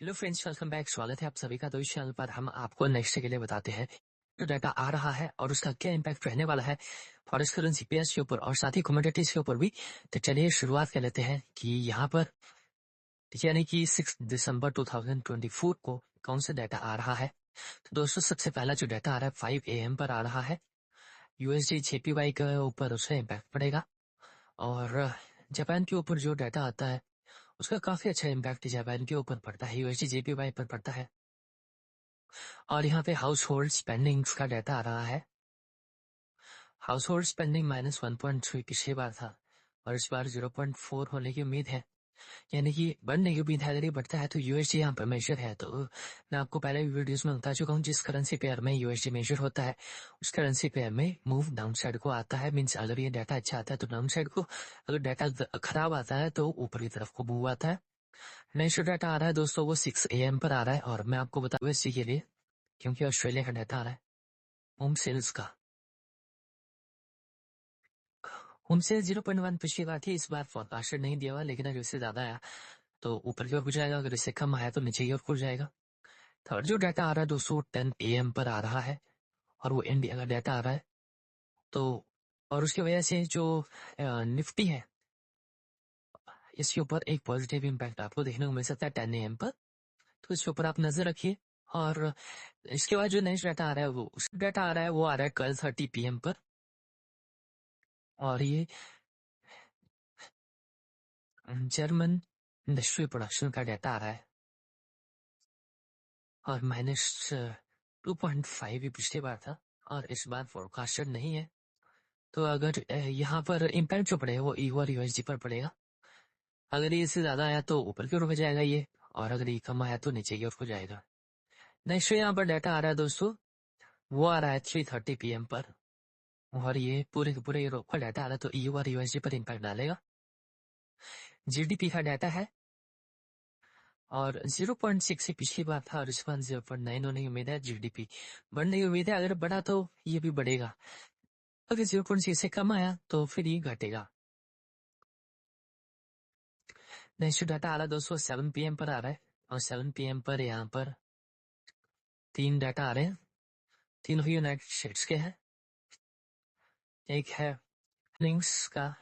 Hello friends, welcome back. स्वागत है आप सभी का। तो इस चैनल पर हम आपको नेक्स्ट के लिए बताते हैं जो डाटा आ रहा है और उसका क्या इम्पैक्ट रहने वाला है फॉरेक्स करेंसी पेयर्स के ऊपर और साथ ही कमोडिटीज के ऊपर भी। तो चलिए शुरुआत कर लेते हैं कि यहाँ पर यानी कि 6 दिसंबर 2024 को कौन सा डाटा आ रहा है। तो दोस्तों, सबसे पहला जो डाटा आ रहा है 5 AM पर आ रहा है। यूएसडी JPY के ऊपर उसका इम्पैक्ट पड़ेगा और जापान के ऊपर जो डाटा आता है उसका काफी अच्छा इम्पैक्ट जापान के ऊपर पड़ता है, यूएसडी JPY पर पड़ता है। और यहाँ पे हाउस होल्ड स्पेंडिंग्स का डाटा आ रहा है। हाउस होल्ड स्पेंडिंग -1.3 पिछली बार था और इस बार 0.4 होने की उम्मीद है, यानी कि बढ़ने की उम्मीद है। अगर ये बढ़ता है तो यूएसडी यहाँ पर मेजर है। तो मैं आपको पहले वीडियोस में बता चुका हूँ, जिस करेंसी पेयर में यूएसडी मेजर होता है उस करेंसी पेयर में मूव डाउन साइड को आता है। मीन्स अगर ये डाटा अच्छा आता है तो डाउन साइड को, अगर डाटा खराब आता है तो ऊपर की तरफ को मूव आता है। नेक्स्ट डाटा आ रहा है दोस्तों, वो 6 AM पर आ रहा है और मैं आपको बता यूएसडी के लिए, क्योंकि ऑस्ट्रेलिया का डाटा आ रहा है होम सेल्स का। होम सेल्स 0.1 पिछली बार थी, इस बार फोरकास्टेड नहीं दिया हुआ, लेकिन अगर इससे ज्यादा आया तो ऊपर की ओर हो जाएगा, अगर इससे कम आया तो नीचे की ओर हो जाएगा। थर्ड जो डाटा आ रहा है दोस्तों 10 AM पर आ रहा है और वो इंडिया का डाटा आ रहा है। तो और उसकी वजह से जो निफ्टी है इसके ऊपर एक पॉजिटिव इम्पैक्ट आपको देखने को मिल सकता है 10 AM पर। तो इसके ऊपर आप नजर रखिए। और इसके बाद जो नेक्स्ट डाटा आ रहा है वो डाटा आ रहा है, वो आ रहा है 12:30 PM पर और ये जर्मन इंडस्ट्री प्रोडक्शन का डाटा आ रहा है और -2.5 ही पिछली बार था और इस बार फोरकास्टेड नहीं है। तो अगर यहाँ पर इम्पैक्ट जो पड़ेगा वो EU और USD पर पड़ेगा। अगर ये इससे ज्यादा आया तो ऊपर की ओर हो जाएगा ये, और अगर ये कम आया तो नीचे की ओर हो जाएगा। नेक्स्ट यहाँ पर डाटा आ रहा है दोस्तों, वो आ रहा है 3:30 PM पर और ये पूरे के पूरे यूरोप का डाटा आ रहा है, तो EU और USD पर इम्पैक्ट डालेगा। GDP का डाटा है और 0.6 से पिछली बार था और इस बार 0.9 होने की उम्मीद है। GDP बढ़ने की उम्मीद है, अगर बढ़ा तो ये भी बढ़ेगा, अगर 0.6 से कम आया तो फिर ये घटेगा। नेक्स्ट डाटा आ रहा है दोस्तों 7 PM पर आ रहा है और 7 PM पर यहाँ पर 3 डाटा आ रहे हैं। तीनों ही यूनाइटेड स्टेट्स के हैं। एक है अर्निंग्स का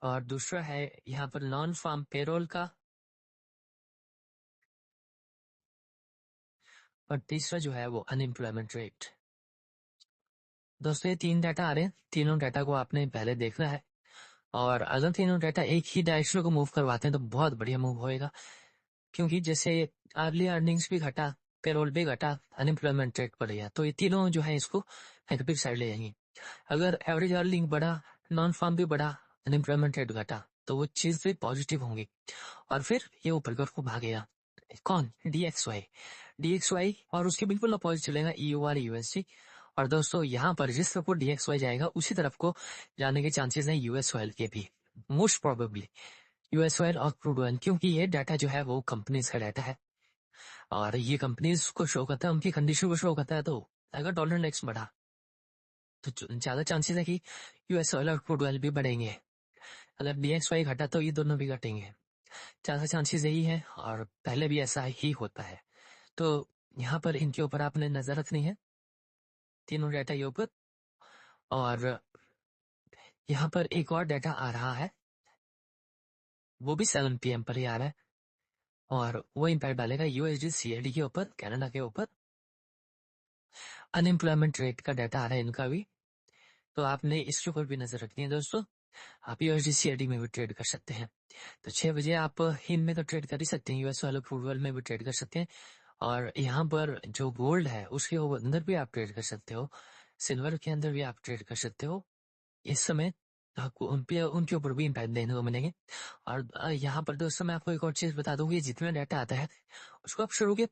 और दूसरा है यहाँ पर नॉन फार्म पेरोल का और तीसरा जो है वो अनएम्प्लॉयमेंट रेट। दोस्तों ये 3 डाटा आ रहे हैं, तीनों डाटा को आपने पहले देखना है और अगर तीनों डाटा एक ही डायरेक्शन को मूव करवाते हैं तो बहुत बढ़िया मूव होएगा। क्योंकि जैसे अर्ली अर्निंग्स भी घटा, पेरोल भी घटा, अनएम्प्लॉयमेंट रेट बढ़ गया, तो ये तीनों जो है इसको नेगेटिव साइड ले जाएंगे। अगर एवरेज अर्निंग बढ़ा, नॉन फार्म भी बढ़ा, अनएम्प्लॉयमेंट रेट घटा, तो वो चीज भी पॉजिटिव होंगी और फिर ये ऊपर की ओर को भागेगा। कौन? DXY और उसके बिल्कुल अपोजिट चलेगा EU और USD। और दोस्तों यहाँ पर जिस तरफ को DXY जाएगा उसी तरफ को जाने के चांसेस हैं US ऑयल के भी, मोस्ट प्रोबेबली US ऑयल और क्रूड ऑयल, क्योंकि ये डाटा जो है वो कंपनीज का डाटा है और ये कंपनीज को शो करता है, उनकी कंडीशन को शो करता है। तो अगर डॉलर इंडेक्स बढ़ा तो ज्यादा चांसेस है कि US ऑयल और क्रूड ऑयल भी बढ़ेंगे। अगर DXY घटा तो ये दोनों भी घटेंगे, ज्यादा चांसेस यही है और पहले भी ऐसा ही होता है। तो यहाँ पर इनके ऊपर आपने नजर रखनी है, तीनों डाटा के ऊपर। और यहाँ पर एक और डाटा आ रहा है, वो भी 7 PM पर ही आ रहा है और वो इम्पैक्ट डालेगा USD CAD के ऊपर, कनाडा के ऊपर। अनएम्प्लॉयमेंट रेट का डाटा आ रहा है इनका भी, तो आपने इसके ऊपर भी नजर रखनी है दोस्तों। आप USD CAD में भी ट्रेड कर सकते हैं। तो 6 बजे आप इनमें तो ट्रेड कर ही सकते हैं, US वाले क्रूड ऑयल में भी ट्रेड कर सकते हैं और यहाँ पर जो गोल्ड है उसके अंदर भी आप ट्रेड कर सकते हो, सिल्वर के अंदर भी आप ट्रेड कर सकते हो। इस समय आपको उनके ऊपर भी इम्पैक्ट देने को मिलेंगे। और यहाँ पर दोस्तों मैं आपको एक और चीज बता दूं, ये जितना डाटा आता है उसको आप शुरू के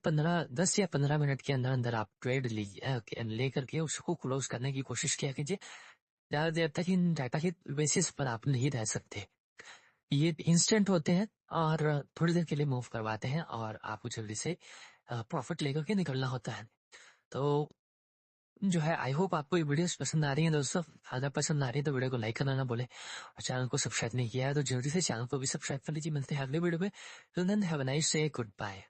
10 या 15 मिनट के अंदर अंदर आप ट्रेड लीजिए, लेकर के उसको क्लोज करने की कोशिश किया कीजिए। ज्यादा देर तक इन डाटा के बेसिस पर आप नहीं रह सकते, ये इंस्टेंट होते हैं और थोड़ी देर के लिए मूव करवाते हैं और आपको जल्दी से प्रॉफिट लेकर के निकलना होता है। तो जो है आई होप आपको ये वीडियोस पसंद आ रही हैं दोस्तों। अगर पसंद आ रही है तो वीडियो को लाइक करना ना भूले, और चैनल को सब्सक्राइब नहीं किया है तो जल्दी से चैनल को भी सब्सक्राइब कर लीजिए। मिलते हैं अगले वीडियो में। Till then have a nice day, good bye.